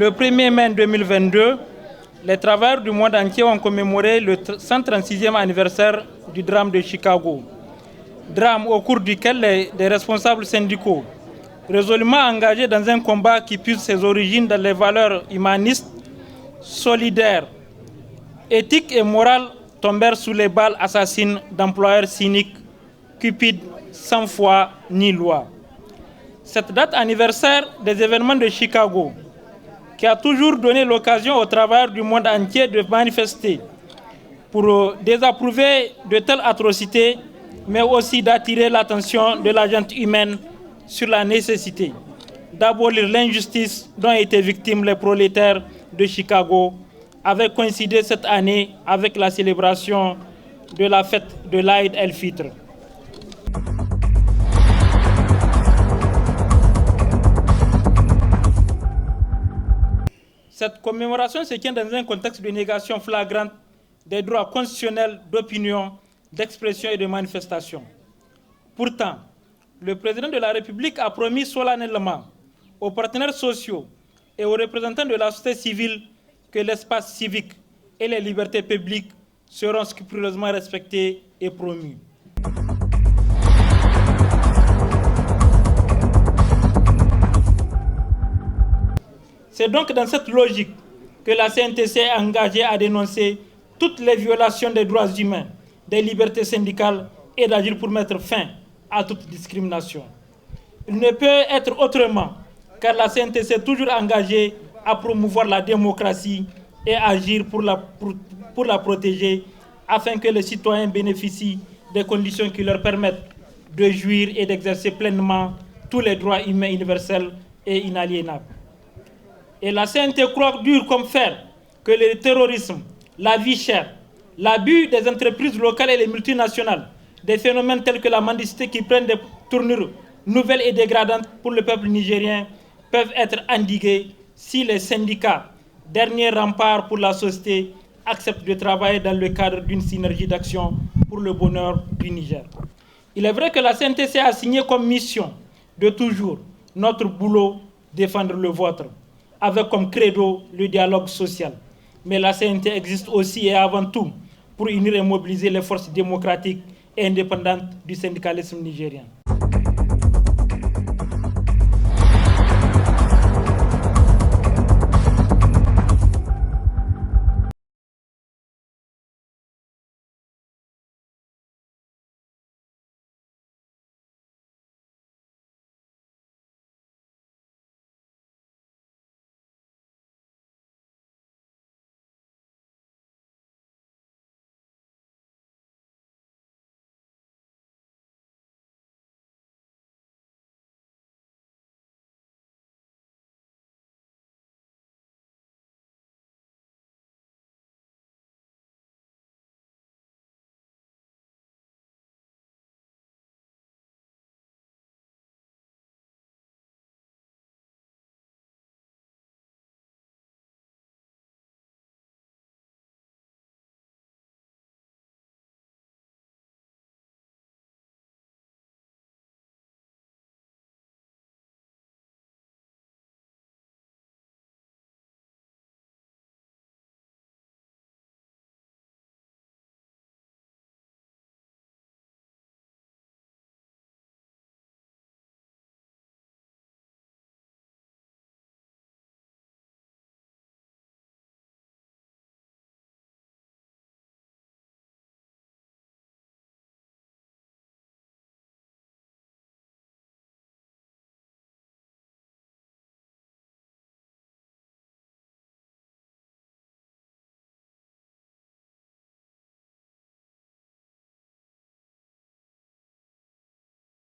Le 1er mai 2022, les travailleurs du monde entier ont commémoré le 136e anniversaire du drame de Chicago. Drame au cours duquel des responsables syndicaux, résolument engagés dans un combat qui puise ses origines dans les valeurs humanistes, solidaires, éthiques et morales, tombèrent sous les balles assassines d'employeurs cyniques, cupides, sans foi ni loi. Cette date anniversaire des événements de Chicago, qui a toujours donné l'occasion aux travailleurs du monde entier de manifester pour désapprouver de telles atrocités, mais aussi d'attirer l'attention de la gente humaine sur la nécessité d'abolir l'injustice dont étaient victimes les prolétaires de Chicago, avait coïncidé cette année avec la célébration de la fête de l'Aïd el-Fitr. Cette commémoration se tient dans un contexte de négation flagrante des droits constitutionnels d'opinion, d'expression et de manifestation. Pourtant, le président de la République a promis solennellement aux partenaires sociaux et aux représentants de la société civile que l'espace civique et les libertés publiques seront scrupuleusement respectés et promus. C'est donc dans cette logique que la CNTC est engagée à dénoncer toutes les violations des droits humains, des libertés syndicales et d'agir pour mettre fin à toute discrimination. Il ne peut être autrement, car la CNTC est toujours engagée à promouvoir la démocratie et agir pour la protéger afin que les citoyens bénéficient des conditions qui leur permettent de jouir et d'exercer pleinement tous les droits humains universels et inaliénables. Et la CNT croit dur comme fer que le terrorisme, la vie chère, l'abus des entreprises locales et les multinationales, des phénomènes tels que la mendicité qui prennent des tournures nouvelles et dégradantes pour le peuple nigérien peuvent être endigués si les syndicats, dernier rempart pour la société, acceptent de travailler dans le cadre d'une synergie d'action pour le bonheur du Niger. Il est vrai que la CNTC a signé comme mission de toujours notre boulot, défendre le vôtre, avec comme credo le dialogue social. Mais la CNT existe aussi et avant tout pour unir et mobiliser les forces démocratiques et indépendantes du syndicalisme nigérien.